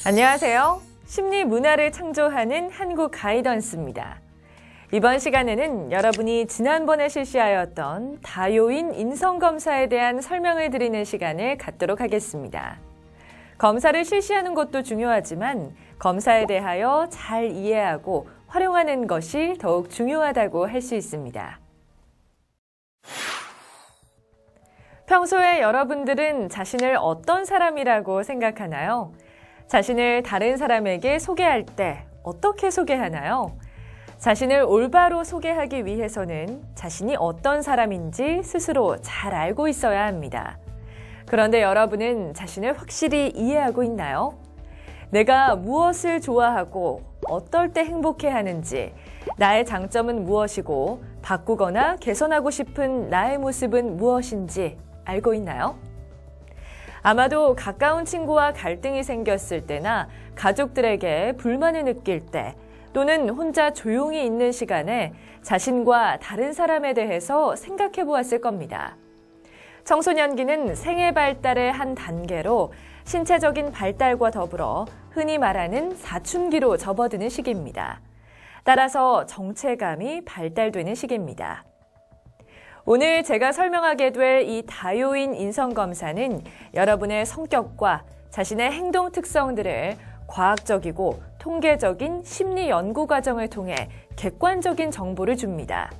안녕하세요. 심리 문화를 창조하는 한국 가이던스입니다. 이번 시간에는 여러분이 지난번에 실시하였던 다요인 인성검사에 대한 설명을 드리는 시간을 갖도록 하겠습니다. 검사를 실시하는 것도 중요하지만 검사에 대하여 잘 이해하고 활용하는 것이 더욱 중요하다고 할 수 있습니다. 평소에 여러분들은 자신을 어떤 사람이라고 생각하나요? 자신을 다른 사람에게 소개할 때 어떻게 소개하나요? 자신을 올바로 소개하기 위해서는 자신이 어떤 사람인지 스스로 잘 알고 있어야 합니다. 그런데 여러분은 자신을 확실히 이해하고 있나요? 내가 무엇을 좋아하고 어떨 때 행복해하는지, 나의 장점은 무엇이고 바꾸거나 개선하고 싶은 나의 모습은 무엇인지 알고 있나요? 아마도 가까운 친구와 갈등이 생겼을 때나 가족들에게 불만을 느낄 때 또는 혼자 조용히 있는 시간에 자신과 다른 사람에 대해서 생각해 보았을 겁니다. 청소년기는 생애 발달의 한 단계로 신체적인 발달과 더불어 흔히 말하는 사춘기로 접어드는 시기입니다. 따라서 정체감이 발달되는 시기입니다. 오늘 제가 설명하게 될 이 다요인 인성검사는 여러분의 성격과 자신의 행동 특성들을 과학적이고 통계적인 심리 연구 과정을 통해 객관적인 정보를 줍니다.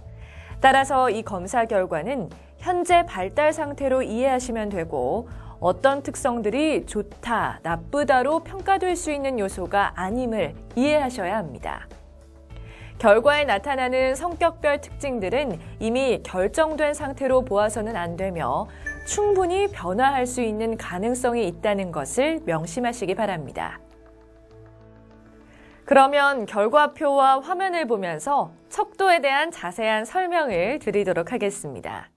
따라서 이 검사 결과는 현재 발달 상태로 이해하시면 되고 어떤 특성들이 좋다, 나쁘다로 평가될 수 있는 요소가 아님을 이해하셔야 합니다. 결과에 나타나는 성격별 특징들은 이미 결정된 상태로 보아서는 안 되며 충분히 변화할 수 있는 가능성이 있다는 것을 명심하시기 바랍니다. 그러면 결과표와 화면을 보면서 척도에 대한 자세한 설명을 드리도록 하겠습니다.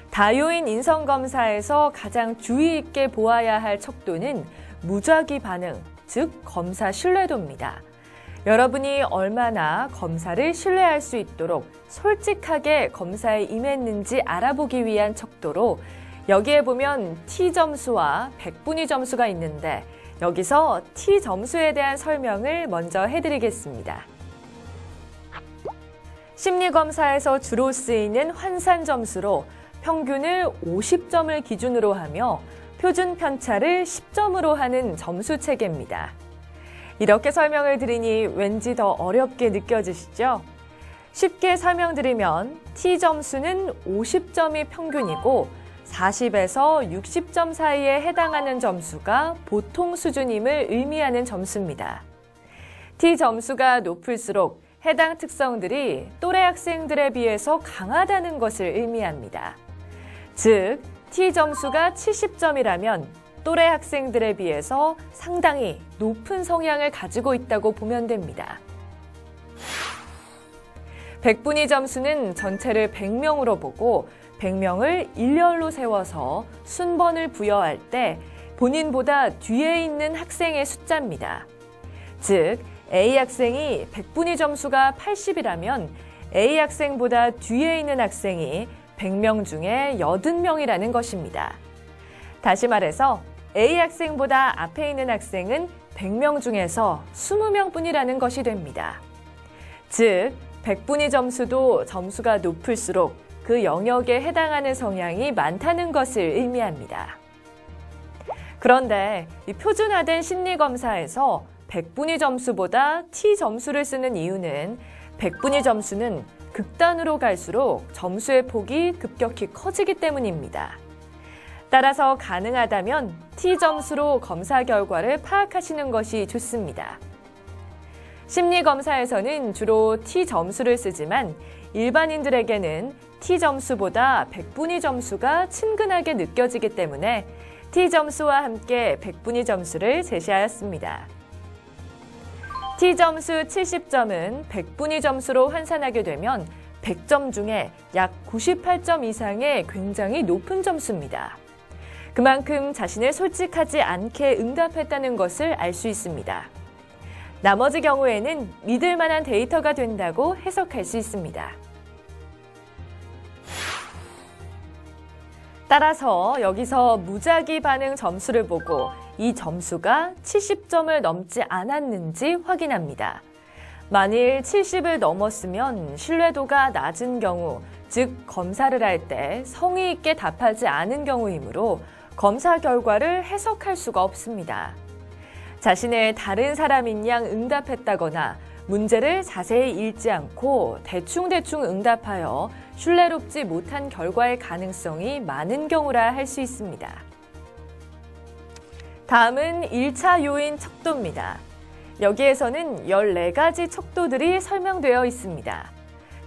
다요인 인성검사에서 가장 주의 있게 보아야 할 척도는 무작위 반응, 즉 검사 신뢰도입니다. 여러분이 얼마나 검사를 신뢰할 수 있도록 솔직하게 검사에 임했는지 알아보기 위한 척도로 여기에 보면 T점수와 백분위 점수가 있는데 여기서 T점수에 대한 설명을 먼저 해드리겠습니다. 심리검사에서 주로 쓰이는 환산점수로 평균을 50점을 기준으로 하며 표준 편차를 10점으로 하는 점수 체계입니다. 이렇게 설명을 드리니 왠지 더 어렵게 느껴지시죠? 쉽게 설명드리면 T점수는 50점이 평균이고 40에서 60점 사이에 해당하는 점수가 보통 수준임을 의미하는 점수입니다. T점수가 높을수록 해당 특성들이 또래 학생들에 비해서 강하다는 것을 의미합니다. 즉, T점수가 70점이라면 또래 학생들에 비해서 상당히 높은 성향을 가지고 있다고 보면 됩니다. 백분위 점수는 전체를 100명으로 보고 100명을 일렬로 세워서 순번을 부여할 때 본인보다 뒤에 있는 학생의 숫자입니다. 즉, A 학생이 백분위 점수가 80이라면 A 학생보다 뒤에 있는 학생이 100명 중에 80명이라는 것입니다. 다시 말해서 A 학생보다 앞에 있는 학생은 100명 중에서 20명 뿐이라는 것이 됩니다. 즉, 백분위 점수도 점수가 높을수록 그 영역에 해당하는 성향이 많다는 것을 의미합니다. 그런데 이 표준화된 심리검사에서 백분위 점수보다 T점수를 쓰는 이유는 백분위 점수는 극단으로 갈수록 점수의 폭이 급격히 커지기 때문입니다. 따라서 가능하다면 T점수로 검사 결과를 파악하시는 것이 좋습니다. 심리검사에서는 주로 T점수를 쓰지만 일반인들에게는 T점수보다 백분위 점수가 친근하게 느껴지기 때문에 T점수와 함께 백분위 점수를 제시하였습니다. T점수 70점은 백분위 점수로 환산하게 되면 100점 중에 약 98점 이상의 굉장히 높은 점수입니다. 그만큼 자신을 솔직하지 않게 응답했다는 것을 알 수 있습니다. 나머지 경우에는 믿을 만한 데이터가 된다고 해석할 수 있습니다. 따라서 여기서 무작위 반응 점수를 보고 이 점수가 70점을 넘지 않았는지 확인합니다. 만일 70을 넘었으면 신뢰도가 낮은 경우, 즉 검사를 할 때 성의 있게 답하지 않은 경우이므로 검사 결과를 해석할 수가 없습니다. 자신의 다른 사람인 양 응답했다거나 문제를 자세히 읽지 않고 대충대충 응답하여 신뢰롭지 못한 결과의 가능성이 많은 경우라 할 수 있습니다. 다음은 1차 요인 척도입니다. 여기에서는 14가지 척도들이 설명되어 있습니다.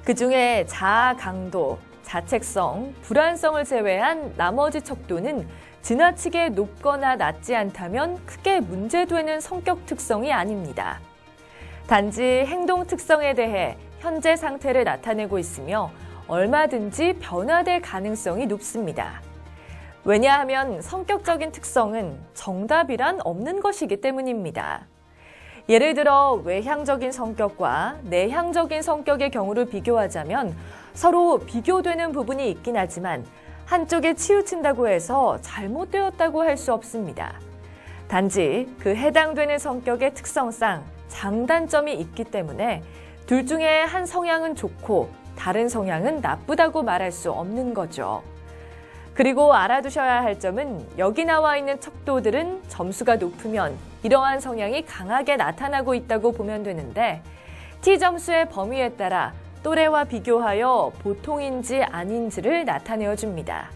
그중에 자아 강도, 자책성, 불안성을 제외한 나머지 척도는 지나치게 높거나 낮지 않다면 크게 문제되는 성격 특성이 아닙니다. 단지 행동 특성에 대해 현재 상태를 나타내고 있으며 얼마든지 변화될 가능성이 높습니다. 왜냐하면 성격적인 특성은 정답이란 없는 것이기 때문입니다. 예를 들어 외향적인 성격과 내향적인 성격의 경우를 비교하자면 서로 비교되는 부분이 있긴 하지만 한쪽에 치우친다고 해서 잘못되었다고 할 수 없습니다. 단지 그 해당되는 성격의 특성상 장단점이 있기 때문에 둘 중에 한 성향은 좋고 다른 성향은 나쁘다고 말할 수 없는 거죠. 그리고 알아두셔야 할 점은 여기 나와 있는 척도들은 점수가 높으면 이러한 성향이 강하게 나타나고 있다고 보면 되는데 T점수의 범위에 따라 또래와 비교하여 보통인지 아닌지를 나타내어 줍니다.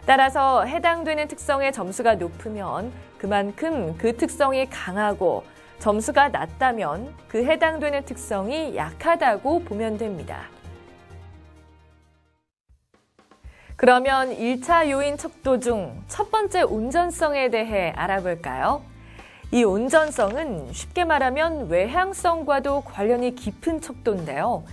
따라서 해당되는 특성의 점수가 높으면 그만큼 그 특성이 강하고 점수가 낮다면 그 해당되는 특성이 약하다고 보면 됩니다. 그러면 1차 요인 척도 중 첫 번째 온전성에 대해 알아볼까요? 이 온전성은 쉽게 말하면 외향성과도 관련이 깊은 척도인데요.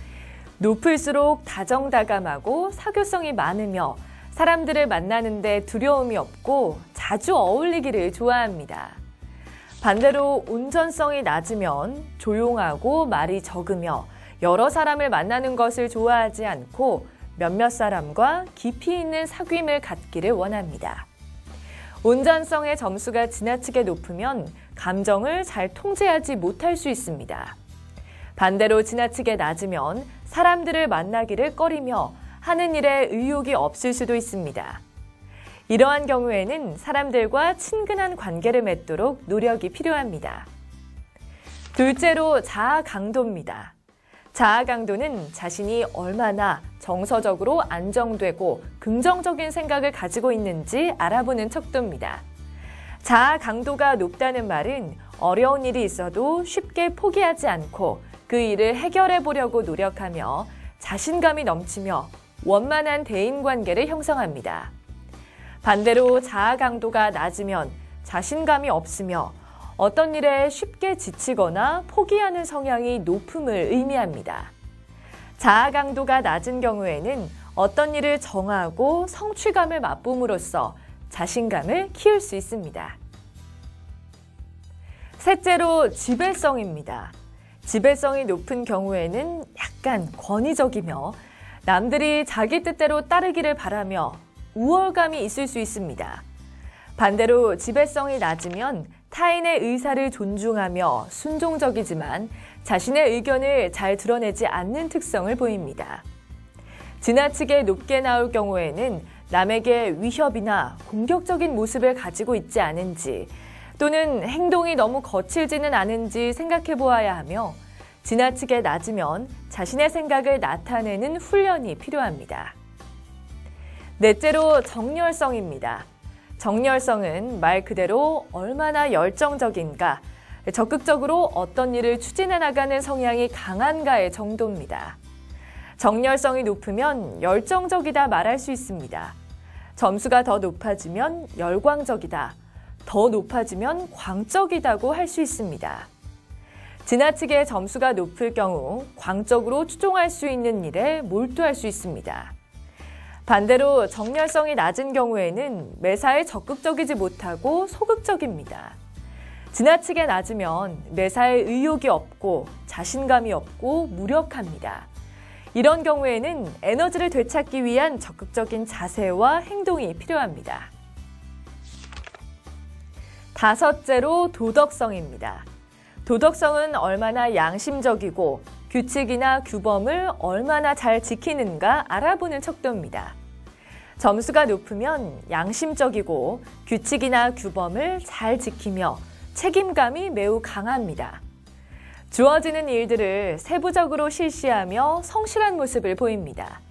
높을수록 다정다감하고 사교성이 많으며 사람들을 만나는데 두려움이 없고 자주 어울리기를 좋아합니다. 반대로 온전성이 낮으면 조용하고 말이 적으며 여러 사람을 만나는 것을 좋아하지 않고 몇몇 사람과 깊이 있는 사귐을 갖기를 원합니다. 온전성의 점수가 지나치게 높으면 감정을 잘 통제하지 못할 수 있습니다. 반대로 지나치게 낮으면 사람들을 만나기를 꺼리며 하는 일에 의욕이 없을 수도 있습니다. 이러한 경우에는 사람들과 친근한 관계를 맺도록 노력이 필요합니다. 둘째로 자아 강도입니다. 자아 강도는 자신이 얼마나 정서적으로 안정되고 긍정적인 생각을 가지고 있는지 알아보는 척도입니다. 자아 강도가 높다는 말은 어려운 일이 있어도 쉽게 포기하지 않고 그 일을 해결해 보려고 노력하며 자신감이 넘치며 원만한 대인관계를 형성합니다. 반대로 자아 강도가 낮으면 자신감이 없으며 어떤 일에 쉽게 지치거나 포기하는 성향이 높음을 의미합니다. 자아 강도가 낮은 경우에는 어떤 일을 정하고 성취감을 맛봄으로써 자신감을 키울 수 있습니다. 셋째로 지배성입니다. 지배성이 높은 경우에는 약간 권위적이며 남들이 자기 뜻대로 따르기를 바라며 우월감이 있을 수 있습니다. 반대로 지배성이 낮으면 타인의 의사를 존중하며 순종적이지만 자신의 의견을 잘 드러내지 않는 특성을 보입니다. 지나치게 높게 나올 경우에는 남에게 위협이나 공격적인 모습을 가지고 있지 않은지 또는 행동이 너무 거칠지는 않은지 생각해 보아야 하며 지나치게 낮으면 자신의 생각을 나타내는 훈련이 필요합니다. 넷째로 정열성입니다. 정열성은 말 그대로 얼마나 열정적인가, 적극적으로 어떤 일을 추진해 나가는 성향이 강한가의 정도입니다. 정열성이 높으면 열정적이다 말할 수 있습니다. 점수가 더 높아지면 열광적이다, 더 높아지면 광적이다고 할 수 있습니다. 지나치게 점수가 높을 경우 광적으로 추종할 수 있는 일에 몰두할 수 있습니다. 반대로 정열성이 낮은 경우에는 매사에 적극적이지 못하고 소극적입니다. 지나치게 낮으면 매사에 의욕이 없고 자신감이 없고 무력합니다. 이런 경우에는 에너지를 되찾기 위한 적극적인 자세와 행동이 필요합니다. 다섯째로 도덕성입니다. 도덕성은 얼마나 양심적이고 규칙이나 규범을 얼마나 잘 지키는가 알아보는 척도입니다. 점수가 높으면 양심적이고 규칙이나 규범을 잘 지키며 책임감이 매우 강합니다. 주어지는 일들을 세부적으로 실시하며 성실한 모습을 보입니다.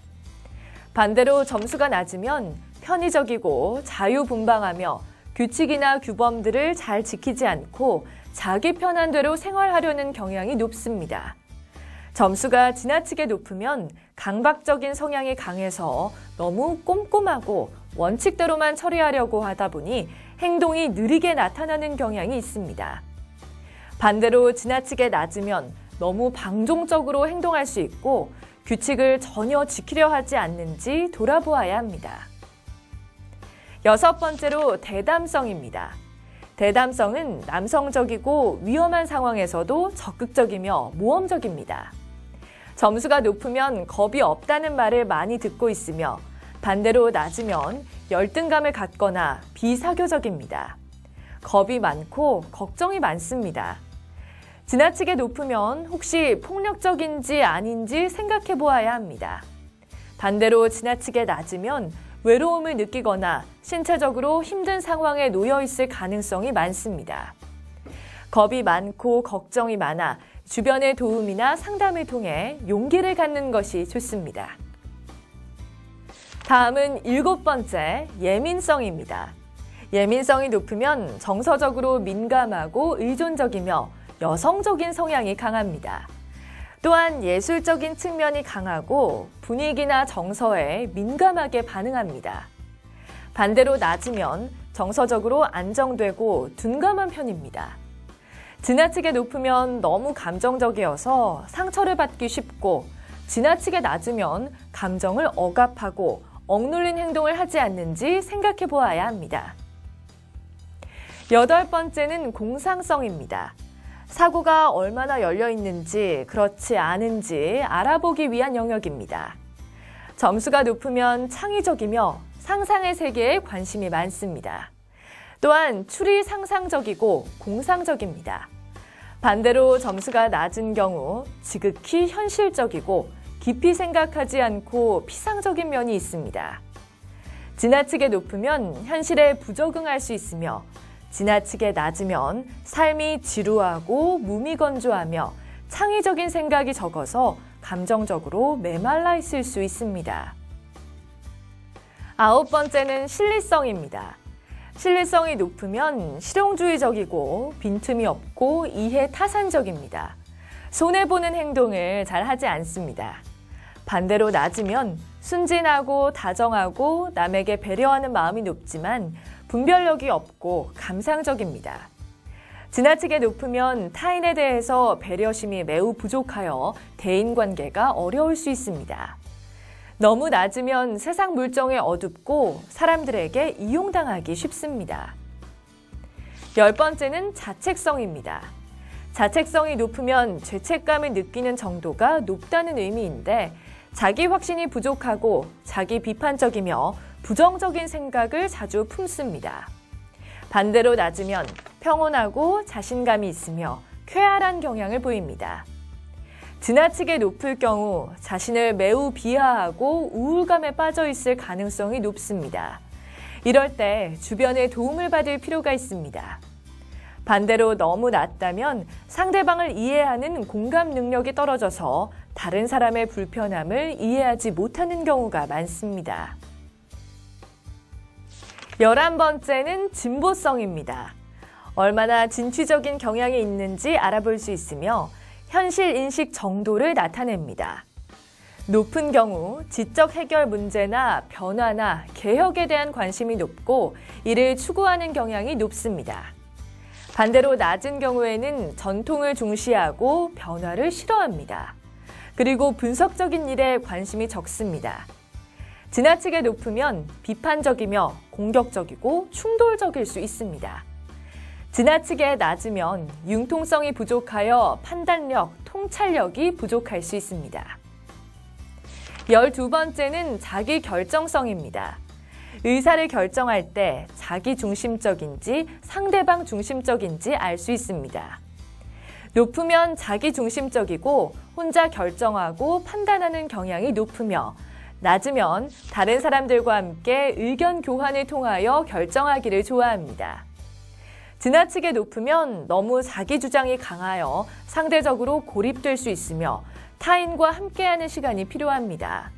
반대로 점수가 낮으면 편의적이고 자유분방하며 규칙이나 규범들을 잘 지키지 않고 자기 편한 대로 생활하려는 경향이 높습니다. 점수가 지나치게 높으면 강박적인 성향이 강해서 너무 꼼꼼하고 원칙대로만 처리하려고 하다 보니 행동이 느리게 나타나는 경향이 있습니다. 반대로 지나치게 낮으면 너무 방종적으로 행동할 수 있고 규칙을 전혀 지키려 하지 않는지 돌아보아야 합니다. 여섯 번째로 대담성입니다. 대담성은 남성적이고 위험한 상황에서도 적극적이며 모험적입니다. 점수가 높으면 겁이 없다는 말을 많이 듣고 있으며 반대로 낮으면 열등감을 갖거나 비사교적입니다. 겁이 많고 걱정이 많습니다. 지나치게 높으면 혹시 폭력적인지 아닌지 생각해 보아야 합니다. 반대로 지나치게 낮으면 외로움을 느끼거나 신체적으로 힘든 상황에 놓여 있을 가능성이 많습니다. 겁이 많고 걱정이 많아 주변의 도움이나 상담을 통해 용기를 갖는 것이 좋습니다. 다음은 일곱 번째, 예민성입니다. 예민성이 높으면 정서적으로 민감하고 의존적이며 여성적인 성향이 강합니다. 또한 예술적인 측면이 강하고 분위기나 정서에 민감하게 반응합니다. 반대로 낮으면 정서적으로 안정되고 둔감한 편입니다. 지나치게 높으면 너무 감정적이어서 상처를 받기 쉽고 지나치게 낮으면 감정을 억압하고 억눌린 행동을 하지 않는지 생각해 보아야 합니다. 여덟 번째는 공상성입니다. 사고가 얼마나 열려 있는지 그렇지 않은지 알아보기 위한 영역입니다. 점수가 높으면 창의적이며 상상의 세계에 관심이 많습니다. 또한 추리 상상적이고 공상적입니다. 반대로 점수가 낮은 경우 지극히 현실적이고 깊이 생각하지 않고 피상적인 면이 있습니다. 지나치게 높으면 현실에 부적응할 수 있으며 지나치게 낮으면 삶이 지루하고 무미건조하며 창의적인 생각이 적어서 감정적으로 메말라 있을 수 있습니다. 아홉 번째는 실리성입니다. 실리성이 높으면 실용주의적이고 빈틈이 없고 이해타산적입니다. 손해보는 행동을 잘 하지 않습니다. 반대로 낮으면 순진하고 다정하고 남에게 배려하는 마음이 높지만 분별력이 없고 감상적입니다. 지나치게 높으면 타인에 대해서 배려심이 매우 부족하여 대인관계가 어려울 수 있습니다. 너무 낮으면 세상 물정에 어둡고 사람들에게 이용당하기 쉽습니다. 열 번째는 자책성입니다. 자책성이 높으면 죄책감을 느끼는 정도가 높다는 의미인데 자기 확신이 부족하고 자기 비판적이며 부정적인 생각을 자주 품습니다. 반대로 낮으면 평온하고 자신감이 있으며 쾌활한 경향을 보입니다. 지나치게 높을 경우 자신을 매우 비하하고 우울감에 빠져 있을 가능성이 높습니다. 이럴 때 주변의 도움을 받을 필요가 있습니다. 반대로 너무 낮다면 상대방을 이해하는 공감 능력이 떨어져서 다른 사람의 불편함을 이해하지 못하는 경우가 많습니다. 11번째는 진보성입니다. 얼마나 진취적인 경향이 있는지 알아볼 수 있으며 현실 인식 정도를 나타냅니다. 높은 경우 지적 해결 문제나 변화나 개혁에 대한 관심이 높고 이를 추구하는 경향이 높습니다. 반대로 낮은 경우에는 전통을 중시하고 변화를 싫어합니다. 그리고 분석적인 일에 관심이 적습니다. 지나치게 높으면 비판적이며 공격적이고 충돌적일 수 있습니다. 지나치게 낮으면 융통성이 부족하여 판단력, 통찰력이 부족할 수 있습니다. 12번째는 자기 결정성입니다. 의사를 결정할 때 자기 중심적인지 상대방 중심적인지 알 수 있습니다. 높으면 자기 중심적이고 혼자 결정하고 판단하는 경향이 높으며 낮으면 다른 사람들과 함께 의견 교환을 통하여 결정하기를 좋아합니다. 지나치게 높으면 너무 자기 주장이 강하여 상대적으로 고립될 수 있으며 타인과 함께하는 시간이 필요합니다.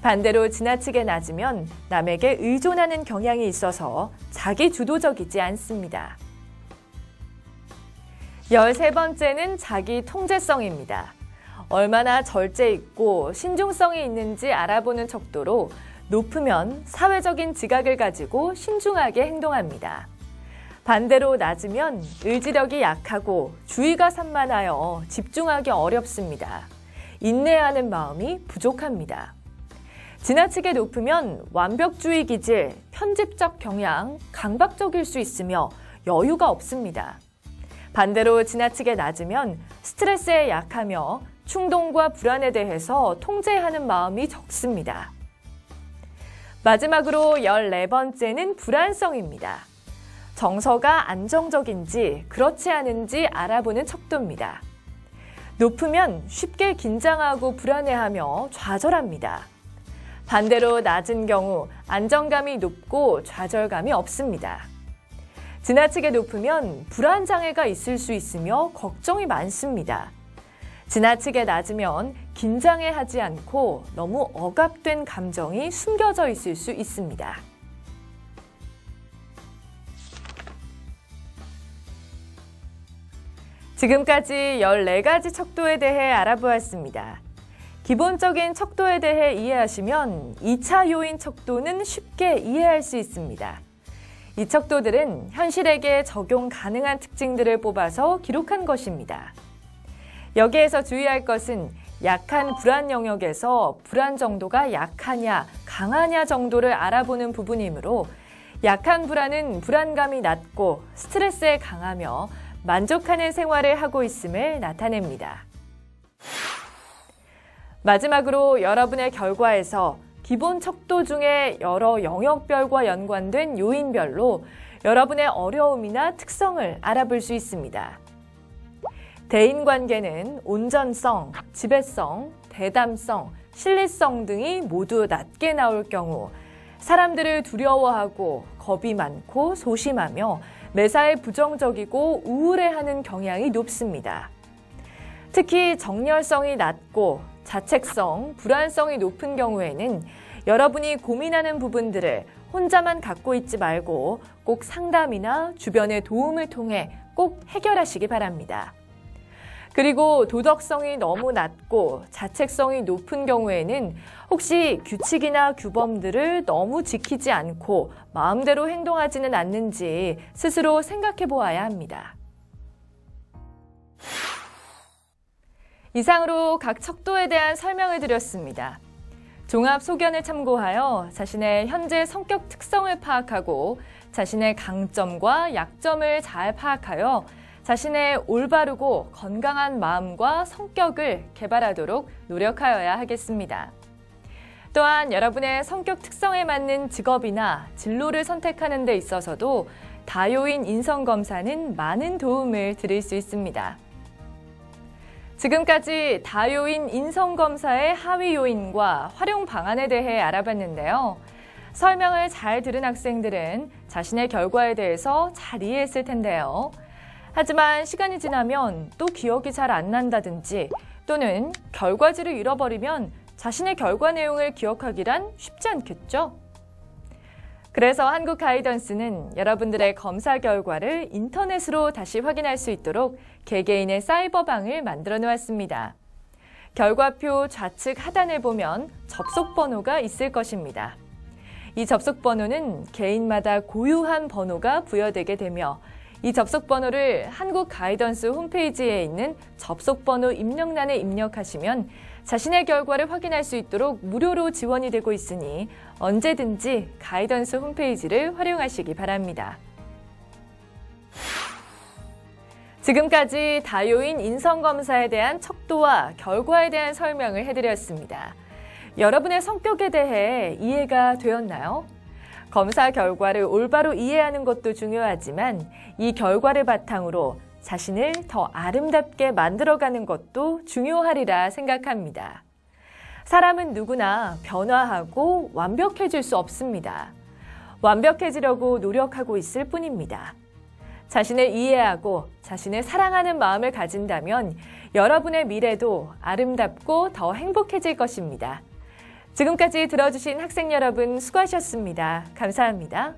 반대로 지나치게 낮으면 남에게 의존하는 경향이 있어서 자기 주도적이지 않습니다. 13번째는 자기 통제성입니다. 얼마나 절제 있고 신중성이 있는지 알아보는 척도로 높으면 사회적인 지각을 가지고 신중하게 행동합니다. 반대로 낮으면 의지력이 약하고 주의가 산만하여 집중하기 어렵습니다. 인내하는 마음이 부족합니다. 지나치게 높으면 완벽주의 기질, 편집적 경향, 강박적일 수 있으며 여유가 없습니다. 반대로 지나치게 낮으면 스트레스에 약하며 충동과 불안에 대해서 통제하는 마음이 적습니다. 마지막으로 14번째는 불안성입니다. 정서가 안정적인지 그렇지 않은지 알아보는 척도입니다. 높으면 쉽게 긴장하고 불안해하며 좌절합니다. 반대로 낮은 경우 안정감이 높고 좌절감이 없습니다. 지나치게 높으면 불안장애가 있을 수 있으며 걱정이 많습니다. 지나치게 낮으면 긴장해하지 않고 너무 억압된 감정이 숨겨져 있을 수 있습니다. 지금까지 14가지 척도에 대해 알아보았습니다. 기본적인 척도에 대해 이해하시면 2차 요인 척도는 쉽게 이해할 수 있습니다. 이 척도들은 현실에게 적용 가능한 특징들을 뽑아서 기록한 것입니다. 여기에서 주의할 것은 약한 불안 영역에서 불안 정도가 약하냐, 강하냐 정도를 알아보는 부분이므로 약한 불안은 불안감이 낮고 스트레스에 강하며 만족하는 생활을 하고 있음을 나타냅니다. 마지막으로 여러분의 결과에서 기본 척도 중에 여러 영역별과 연관된 요인별로 여러분의 어려움이나 특성을 알아볼 수 있습니다. 대인관계는 온전성, 지배성, 대담성, 신뢰성 등이 모두 낮게 나올 경우 사람들을 두려워하고 겁이 많고 소심하며 매사에 부정적이고 우울해하는 경향이 높습니다. 특히 정열성이 낮고 자책성, 불안성이 높은 경우에는 여러분이 고민하는 부분들을 혼자만 갖고 있지 말고 꼭 상담이나 주변의 도움을 통해 꼭 해결하시기 바랍니다. 그리고 도덕성이 너무 낮고 자책성이 높은 경우에는 혹시 규칙이나 규범들을 너무 지키지 않고 마음대로 행동하지는 않는지 스스로 생각해 보아야 합니다. 이상으로 각 척도에 대한 설명을 드렸습니다. 종합 소견을 참고하여 자신의 현재 성격 특성을 파악하고 자신의 강점과 약점을 잘 파악하여 자신의 올바르고 건강한 마음과 성격을 개발하도록 노력하여야 하겠습니다. 또한 여러분의 성격 특성에 맞는 직업이나 진로를 선택하는 데 있어서도 다요인 인성검사는 많은 도움을 드릴 수 있습니다. 지금까지 다요인 인성검사의 하위 요인과 활용 방안에 대해 알아봤는데요. 설명을 잘 들은 학생들은 자신의 결과에 대해서 잘 이해했을 텐데요. 하지만 시간이 지나면 또 기억이 잘 안 난다든지 또는 결과지를 잃어버리면 자신의 결과 내용을 기억하기란 쉽지 않겠죠? 그래서 한국 가이던스는 여러분들의 검사 결과를 인터넷으로 다시 확인할 수 있도록 개개인의 사이버방을 만들어 놓았습니다. 결과표 좌측 하단에 보면 접속 번호가 있을 것입니다. 이 접속 번호는 개인마다 고유한 번호가 부여되게 되며 이 접속 번호를 한국 가이던스 홈페이지에 있는 접속 번호 입력란에 입력하시면 자신의 결과를 확인할 수 있도록 무료로 지원이 되고 있으니 언제든지 가이던스 홈페이지를 활용하시기 바랍니다. 지금까지 다요인 인성검사에 대한 척도와 결과에 대한 설명을 해드렸습니다. 여러분의 성격에 대해 이해가 되었나요? 검사 결과를 올바로 이해하는 것도 중요하지만 이 결과를 바탕으로 자신을 더 아름답게 만들어가는 것도 중요하리라 생각합니다. 사람은 누구나 변화하고 완벽해질 수 없습니다. 완벽해지려고 노력하고 있을 뿐입니다. 자신을 이해하고 자신을 사랑하는 마음을 가진다면 여러분의 미래도 아름답고 더 행복해질 것입니다. 지금까지 들어주신 학생 여러분 수고하셨습니다. 감사합니다.